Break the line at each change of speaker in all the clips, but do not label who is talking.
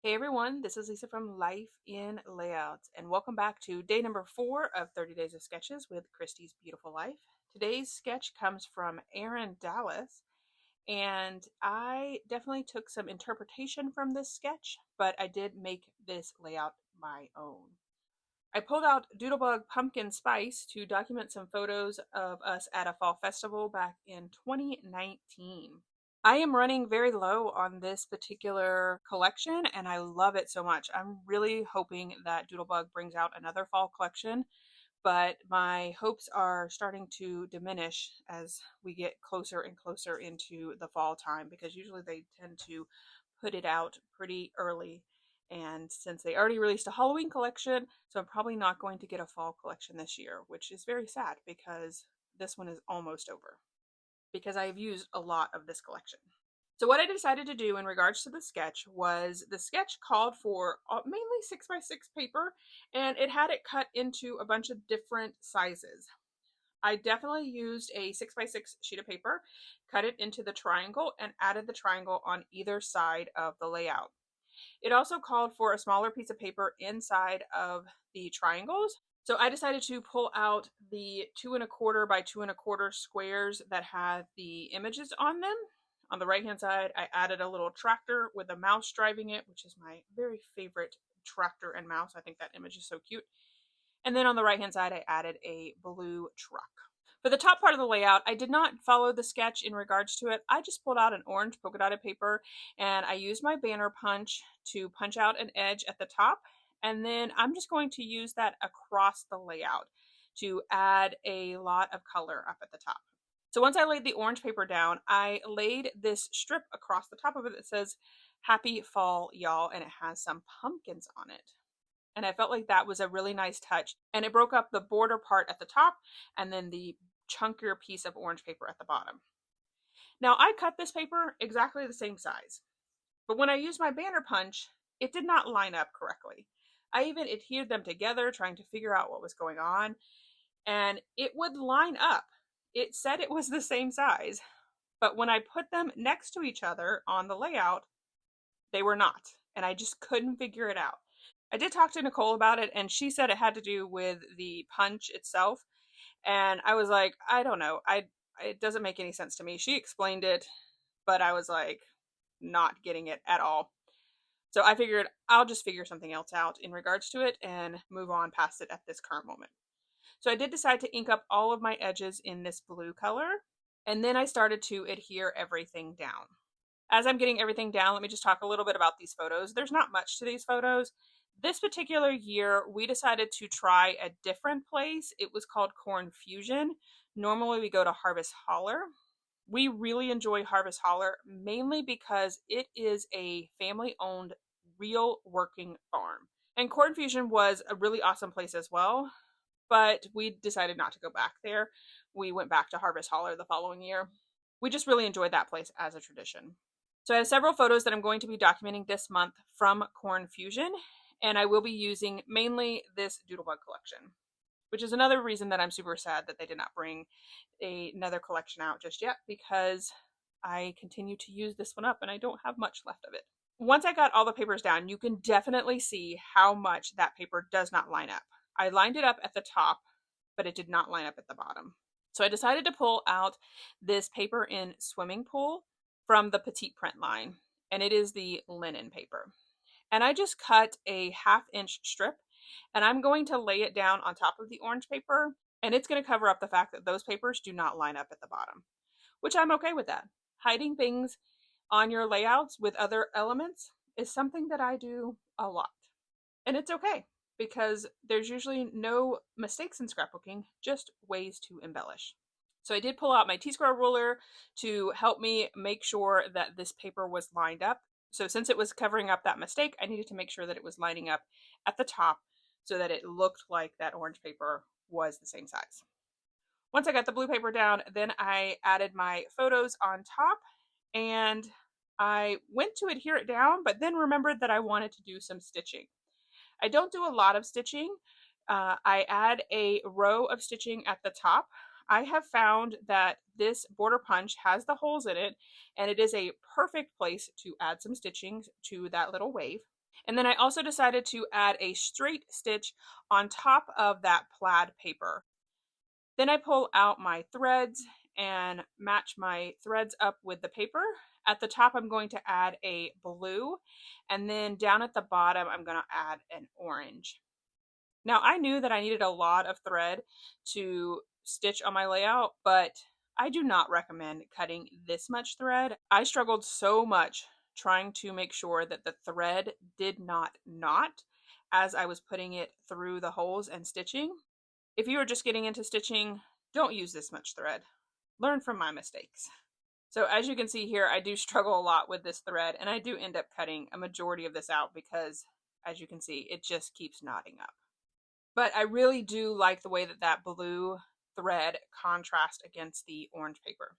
Hey everyone, this is Lisa from Life in Layouts, and welcome back to day number 4 of 30 Days of Sketches with Christy's Beautiful Life. Today's sketch comes from Erin Dallas, and I definitely took some interpretation from this sketch, but I did make this layout my own. I pulled out Doodlebug Pumpkin Spice to document some photos of us at a fall festival back in 2019. I am running very low on this particular collection and I love it so much. I'm really hoping that Doodlebug brings out another fall collection, but my hopes are starting to diminish as we get closer and closer into the fall time because usually they tend to put it out pretty early. And since they already released a Halloween collection, so I'm probably not going to get a fall collection this year, which is very sad because this one is almost over because I've used a lot of this collection. So what I decided to do in regards to the sketch was the sketch called for mainly 6x6 paper, and it had it cut into a bunch of different sizes. I definitely used a 6x6 sheet of paper, cut it into the triangle, and added the triangle on either side of the layout. It also called for a smaller piece of paper inside of the triangles. So I decided to pull out the 2¼ by 2¼ squares that had the images on them. On the right hand side, I added a little tractor with a mouse driving it, which is my very favorite tractor and mouse. I think that image is so cute. And then on the right hand side, I added a blue truck. For the top part of the layout, I did not follow the sketch in regards to it. I just pulled out an orange polka dotted paper and I used my banner punch to punch out an edge at the top. And then I'm just going to use that across the layout to add a lot of color up at the top. So once I laid the orange paper down, I laid this strip across the top of it that says Happy Fall, y'all, and it has some pumpkins on it. And I felt like that was a really nice touch. And it broke up the border part at the top and then the chunkier piece of orange paper at the bottom. Now I cut this paper exactly the same size, but when I used my banner punch, it did not line up correctly. I even adhered them together trying to figure out what was going on, and it would line up. It said it was the same size, but when I put them next to each other on the layout, they were not, and I just couldn't figure it out. I did talk to Nicole about it, and she said it had to do with the punch itself. And I was like, I don't know. It doesn't make any sense to me. She explained it, but I was like not getting it at all. So I figured I'll just figure something else out in regards to it and move on past it at this current moment. So I did decide to ink up all of my edges in this blue color, and then I started to adhere everything down. As I'm getting everything down, let me just talk a little bit about these photos. There's not much to these photos. This particular year, we decided to try a different place. It was called Corn Fusion. Normally, we go to Harvest Holler. We really enjoy Harvest Holler mainly because it is a family owned, real working farm. And Corn Fusion was a really awesome place as well, but we decided not to go back there. We went back to Harvest Holler the following year. We just really enjoyed that place as a tradition. So I have several photos that I'm going to be documenting this month from Corn Fusion, and I will be using mainly this Doodlebug collection, which is another reason that I'm super sad that they did not bring another collection out just yet, because I continue to use this one up and I don't have much left of it. Once I got all the papers down, you can definitely see how much that paper does not line up. I lined it up at the top, but it did not line up at the bottom. So I decided to pull out this paper in Swimming Pool from the Petite Print line, and it is the linen paper. And I just cut a 1/2 inch strip, and I'm going to lay it down on top of the orange paper, and it's going to cover up the fact that those papers do not line up at the bottom, which I'm okay with that. Hiding things on your layouts with other elements is something that I do a lot. And it's okay because there's usually no mistakes in scrapbooking, just ways to embellish. So I did pull out my T-square ruler to help me make sure that this paper was lined up. So since it was covering up that mistake, I needed to make sure that it was lining up at the top so that it looked like that orange paper was the same size. Once I got the blue paper down, then I added my photos on top, and I went to adhere it down, but then remembered that I wanted to do some stitching. I don't do a lot of stitching. I add a row of stitching at the top. I have found that this border punch has the holes in it, and it is a perfect place to add some stitching to that little wave. And then I also decided to add a straight stitch on top of that plaid paper. Then I pull out my threads and match my threads up with the paper. At the top, I'm going to add a blue, and then down at the bottom, I'm going to add an orange. Now, I knew that I needed a lot of thread to stitch on my layout, but I do not recommend cutting this much thread. I struggled so much trying to make sure that the thread did not knot as I was putting it through the holes and stitching. If you are just getting into stitching, don't use this much thread. Learn from my mistakes. So as you can see here, I do struggle a lot with this thread, and I do end up cutting a majority of this out because, as you can see, it just keeps knotting up. But I really do like the way that that blue thread contrasts against the orange paper.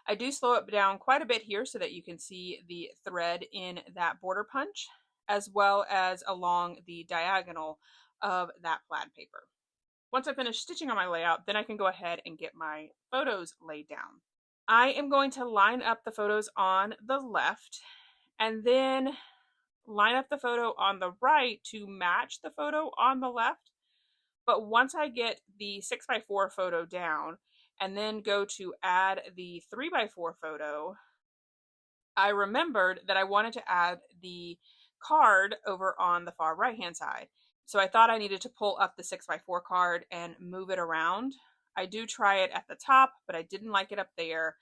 I do slow it down quite a bit here so that you can see the thread in that border punch, as well as along the diagonal of that plaid paper. Once I finish stitching on my layout, then I can go ahead and get my photos laid down. I am going to line up the photos on the left and then line up the photo on the right to match the photo on the left. But once I get the 6x4 photo down and then go to add the 3x4 photo, I remembered that I wanted to add the card over on the far right hand side. So I thought I needed to pull up the 6x4 card and move it around. I do try it at the top, but I didn't like it up there.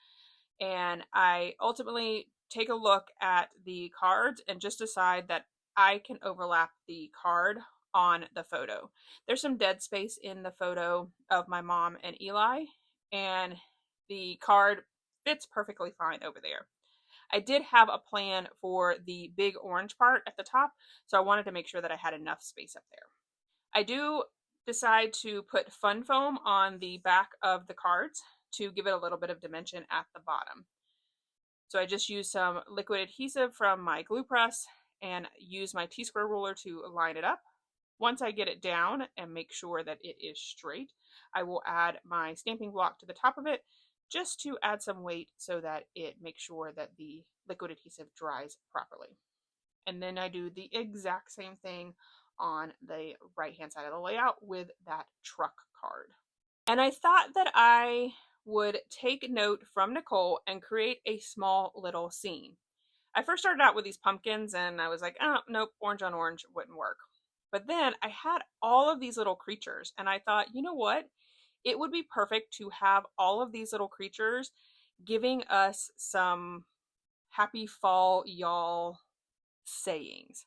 And I ultimately take a look at the cards and just decide that I can overlap the card on the photo. There's some dead space in the photo of my mom and Eli, and the card fits perfectly fine over there. I did have a plan for the big orange part at the top, so I wanted to make sure that I had enough space up there. I do decide to put fun foam on the back of the cards to give it a little bit of dimension at the bottom. So I just use some liquid adhesive from my glue press and use my T-square ruler to line it up. Once I get it down and make sure that it is straight, I will add my stamping block to the top of it just to add some weight so that it makes sure that the liquid adhesive dries properly. And then I do the exact same thing on the right hand side of the layout with that truck card. And I thought that I would take note from Nicole and create a small little scene. I first started out with these pumpkins and I was like, oh, nope, orange on orange wouldn't work. But then I had all of these little creatures and I thought, you know what? It would be perfect to have all of these little creatures giving us some happy fall y'all sayings.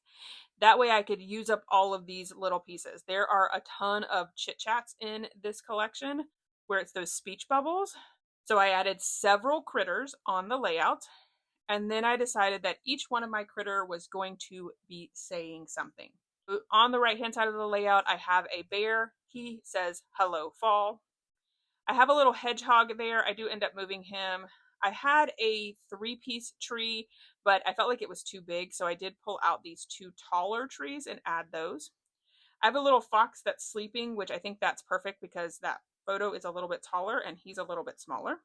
That way I could use up all of these little pieces. There are a ton of chit chats in this collection where it's those speech bubbles. So I added several critters on the layout, and then I decided that each one of my critter was going to be saying something. On the right hand side of the layout, I have a bear. He says, "Hello, fall." I have a little hedgehog there. I do end up moving him. I had a 3-piece tree, but I felt like it was too big, so I did pull out these 2 taller trees and add those. I have a little fox that's sleeping, which I think that's perfect because that photo is a little bit taller and he's a little bit smaller.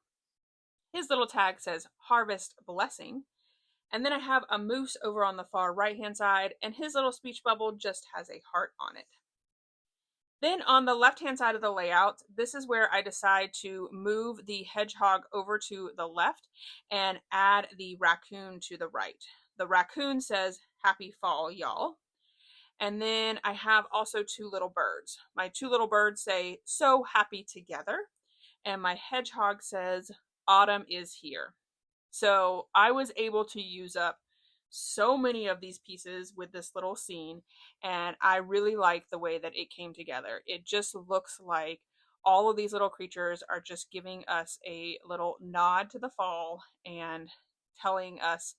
His little tag says "Harvest Blessing." And then I have a moose over on the far right hand side, and his little speech bubble just has a heart on it. Then on the left hand side of the layout, this is where I decide to move the hedgehog over to the left and add the raccoon to the right. The raccoon says, "Happy fall, y'all." And then I have also 2 little birds. My 2 little birds say, "So happy together." And my hedgehog says, "Autumn is here." So I was able to use up so many of these pieces with this little scene, and I really like the way that it came together. It just looks like all of these little creatures are just giving us a little nod to the fall and telling us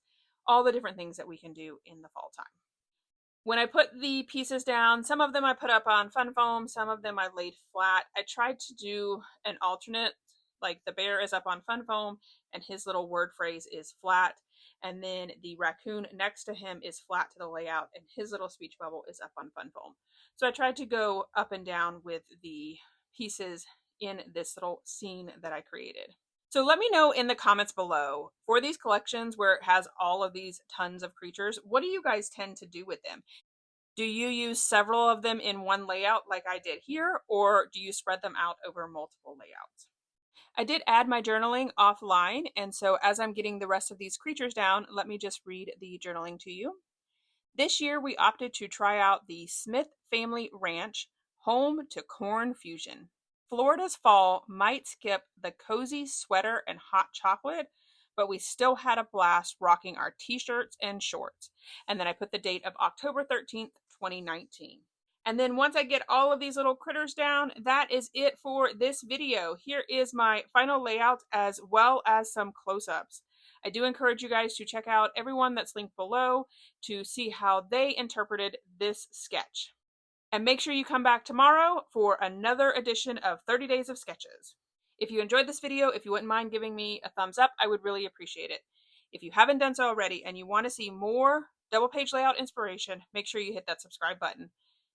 all the different things that we can do in the fall time. When I put the pieces down, some of them I put up on fun foam, some of them I laid flat. I tried to do an alternate, like the bear is up on fun foam and his little word phrase is flat, and then the raccoon next to him is flat to the layout and his little speech bubble is up on fun foam. So I tried to go up and down with the pieces in this little scene that I created. So let me know in the comments below for these collections where it has all of these tons of creatures, what do you guys tend to do with them? Do you use several of them in one layout like I did here, or do you spread them out over multiple layouts? I did add my journaling offline, and so as I'm getting the rest of these creatures down, let me just read the journaling to you. This year, we opted to try out the Smith Family Ranch Home to Corn Fusion. Florida's fall might skip the cozy sweater and hot chocolate, but we still had a blast rocking our t-shirts and shorts. And then I put the date of October 13th, 2019. And then once I get all of these little critters down, that is it for this video. Here is my final layout as well as some close-ups. I do encourage you guys to check out everyone that's linked below to see how they interpreted this sketch. And make sure you come back tomorrow for another edition of 30 Days of Sketches. If you enjoyed this video, if you wouldn't mind giving me a thumbs up, I would really appreciate it. If you haven't done so already and you want to see more double page layout inspiration, make sure you hit that subscribe button.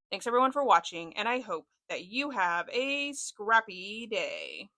Thanks everyone for watching, and I hope that you have a scrappy day.